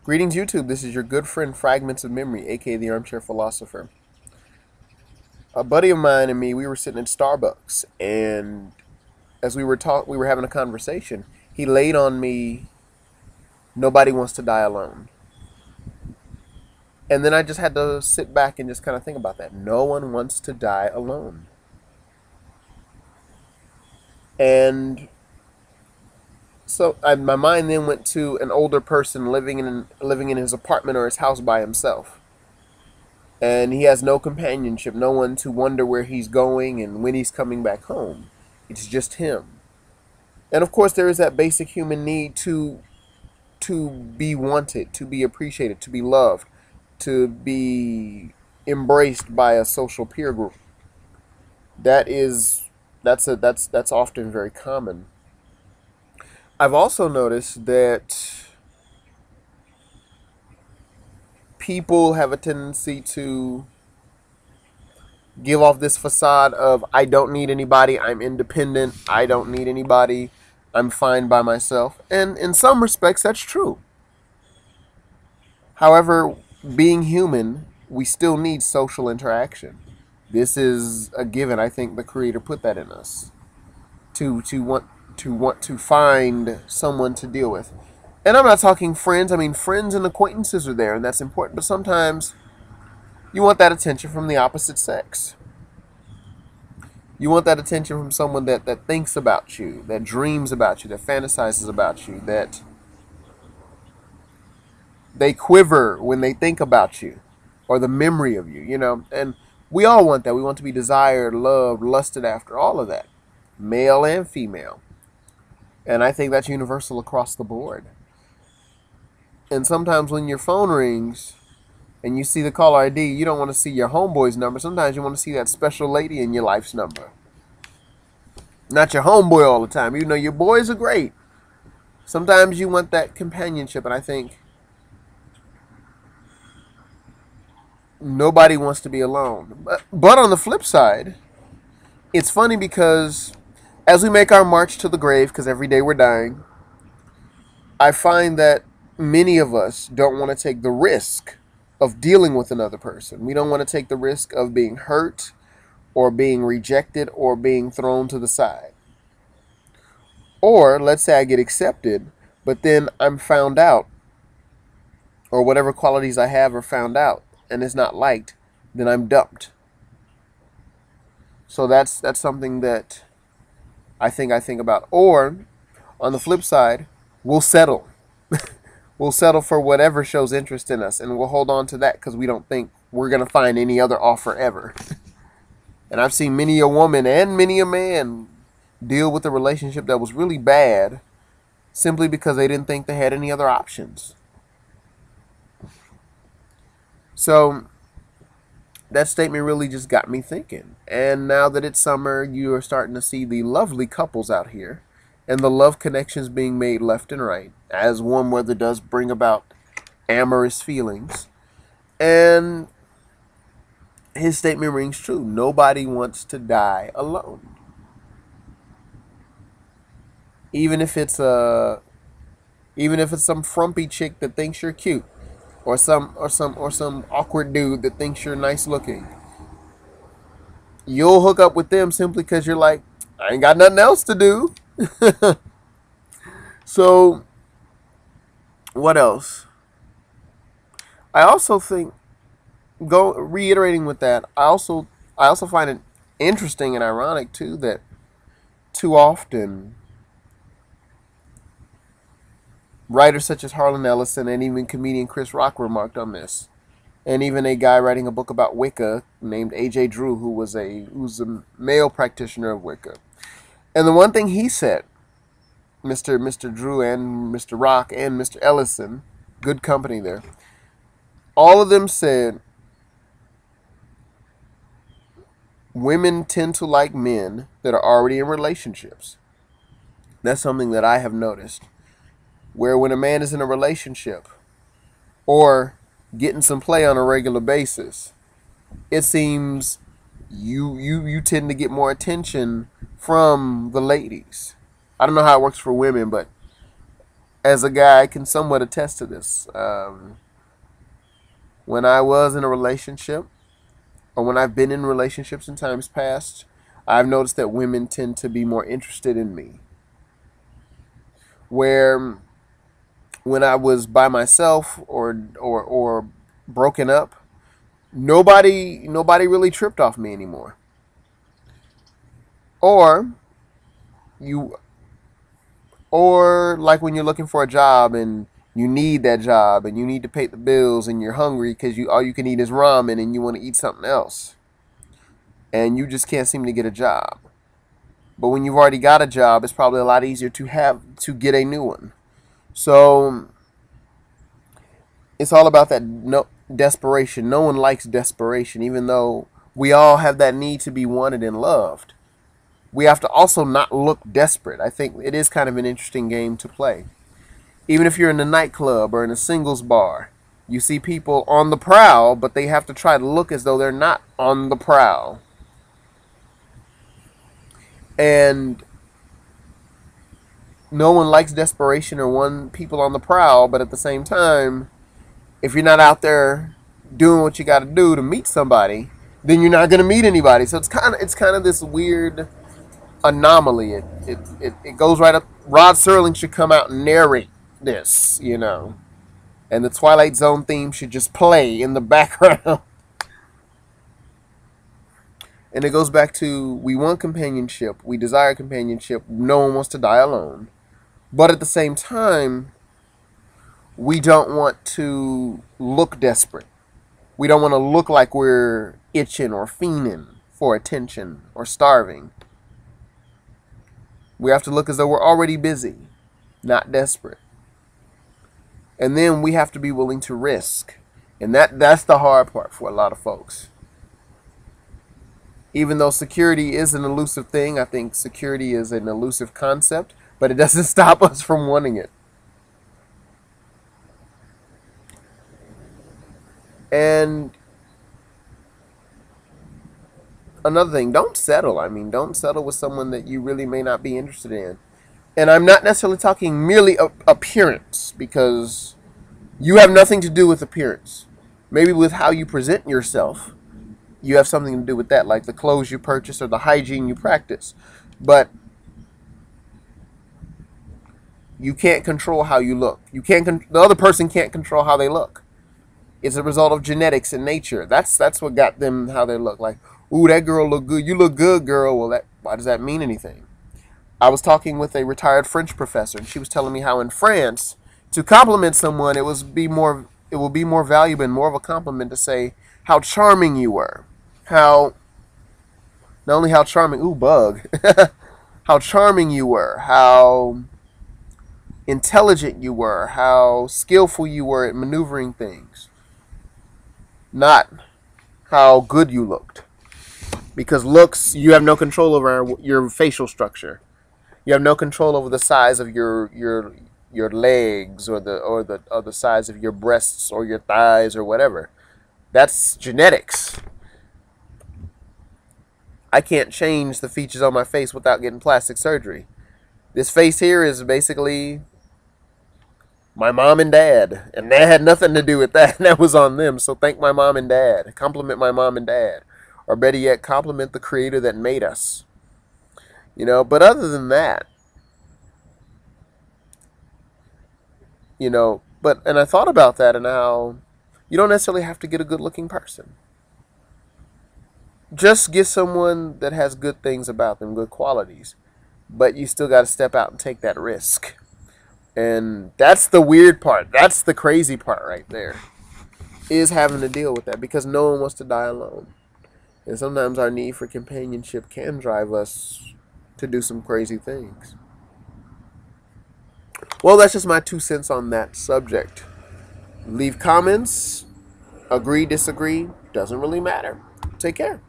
Greetings, YouTube. This is your good friend Fragments of Memory, aka the Armchair Philosopher. A buddy of mine and me, we were sitting at Starbucks, and as we were having a conversation. He laid on me, "Nobody wants to die alone," and then I just had to sit back and just kind of think about that. No one wants to die alone, and my mind then went to an older person living in his apartment or his house by himself. And he has no companionship, no one to wonder where he's going and when he's coming back home. It's just him. And of course, there is that basic human need to be wanted, to be appreciated, to be loved, to be embraced by a social peer group. That is that's often very common. I've also noticed that people have a tendency to give off this facade of, "I don't need anybody, I'm independent, I don't need anybody, I'm fine by myself." And in some respects, that's true. However, being human, we still need social interaction. This is a given. I think the Creator put that in us to want to find someone to deal with. And I'm not talking friends. I mean, friends and acquaintances are there, and that's important. But sometimes you want that attention from the opposite sex. You want that attention from someone that thinks about you, that dreams about you, that fantasizes about you, that they quiver when they think about you or the memory of you. And we all want that. We want to be desired, loved, lusted after, all of that, male and female. And I think that's universal across the board. And sometimes when your phone rings and you see the caller ID, you don't want to see your homeboy's number. Sometimes you want to see that special lady in your life's number. Not your homeboy all the time. You know, your boys are great. Sometimes you want that companionship, and I think nobody wants to be alone. But on the flip side, it's funny because as we make our march to the grave, because every day we're dying, I find that many of us don't want to take the risk of dealing with another person. We don't want to take the risk of being hurt or being rejected or being thrown to the side. Or let's say I get accepted, but then I'm found out, or whatever qualities I have are found out, and it's not liked, then I'm dumped. So that's something that I think about. Or on the flip side, we'll settle. We'll settle for whatever shows interest in us, and we'll hold on to that because we don't think we're going to find any other offer ever. And I've seen many a woman and many a man deal with a relationship that was really bad simply because they didn't think they had any other options. So that statement really just got me thinking. And now that it's summer, you are starting to see the lovely couples out here and the love connections being made left and right, as warm weather does bring about amorous feelings. And his statement rings true. Nobody wants to die alone. Even if it's some frumpy chick that thinks you're cute, or some awkward dude that thinks you're nice looking, you'll hook up with them simply because you're like, "I ain't got nothing else to do." So, what else? I also think, reiterating with that, I also find it interesting and ironic too that too often writers such as Harlan Ellison and even comedian Chris Rock remarked on this, and even a guy writing a book about Wicca named A.J. Drew, who's a male practitioner of Wicca. And the one thing he said, Mr. Drew and Mr. Rock and Mr. Ellison, good company there, all of them said women tend to like men that are already in relationships. That's something that I have noticed. Where when a man is in a relationship or getting some play on a regular basis, it seems you tend to get more attention from the ladies. I don't know how it works for women, but as a guy, I can somewhat attest to this. When I was in a relationship, or when I've been in relationships in times past, I've noticed that women tend to be more interested in me. Where when I was by myself or broken up, nobody really tripped off me anymore. Or you or like when you're looking for a job and you need that job and you need to pay the bills and you're hungry because all you can eat is ramen and you want to eat something else and you just can't seem to get a job. But when you've already got a job, it's probably a lot easier to get a new one. So it's all about that desperation. No one likes desperation, even though we all have that need to be wanted and loved. We have to also not look desperate. I think it is kind of an interesting game to play. Even if you're in a nightclub or in a singles bar, you see people on the prowl, but they have to try to look as though they're not on the prowl. And no one likes desperation or people on the prowl, but at the same time, if you're not out there doing what you got to do to meet somebody, then you're not going to meet anybody. So it's kind of this weird anomaly. It goes right up. Rod Serling should come out and narrate this, and the Twilight Zone theme should just play in the background. And it goes back to, we want companionship, we desire companionship, no one wants to die alone. But at the same time, we don't want to look desperate. We don't want to look like we're itching or fiending for attention or starving. We have to look as though we're already busy, not desperate. And then we have to be willing to risk. And that's the hard part for a lot of folks. Even though security is an elusive thing, I think security is an elusive concept, but it doesn't stop us from wanting it. And another thing, don't settle. Don't settle with someone that you really may not be interested in. And I'm not necessarily talking merely appearance, because you have nothing to do with appearance. Maybe with how you present yourself, you have something to do with that, like the clothes you purchase or the hygiene you practice. But you can't control how you look. The other person can't control how they look. It's a result of genetics and nature. That's what got them how they look. Like, ooh, that girl look good. You look good, girl. Well, why does that mean anything? I was talking with a retired French professor, and she was telling me how in France, to compliment someone, it will be more valuable and more of a compliment to say how charming you were. Not only how charming, ooh, bug, how charming you were, how intelligent you were, how skillful you were at maneuvering things. Not how good you looked. Because looks, you have no control over your facial structure. You have no control over the size of your legs or the size of your breasts or your thighs or whatever. That's genetics. I can't change the features on my face without getting plastic surgery. This face here is basically my mom and dad, and that had nothing to do with that. That was on them. So thank my mom and dad. Compliment my mom and dad. Or better yet, compliment the creator that made us. But other than that, and I thought about that and how you don't necessarily have to get a good looking person. Just get someone that has good things about them, good qualities. But you still got to step out and take that risk. And that's the weird part. That's the crazy part right there. Is having to deal with that, because no one wants to die alone. And sometimes our need for companionship can drive us to do some crazy things. Well, that's just my 2 cents on that subject. Leave comments. Agree, disagree. Doesn't really matter. Take care.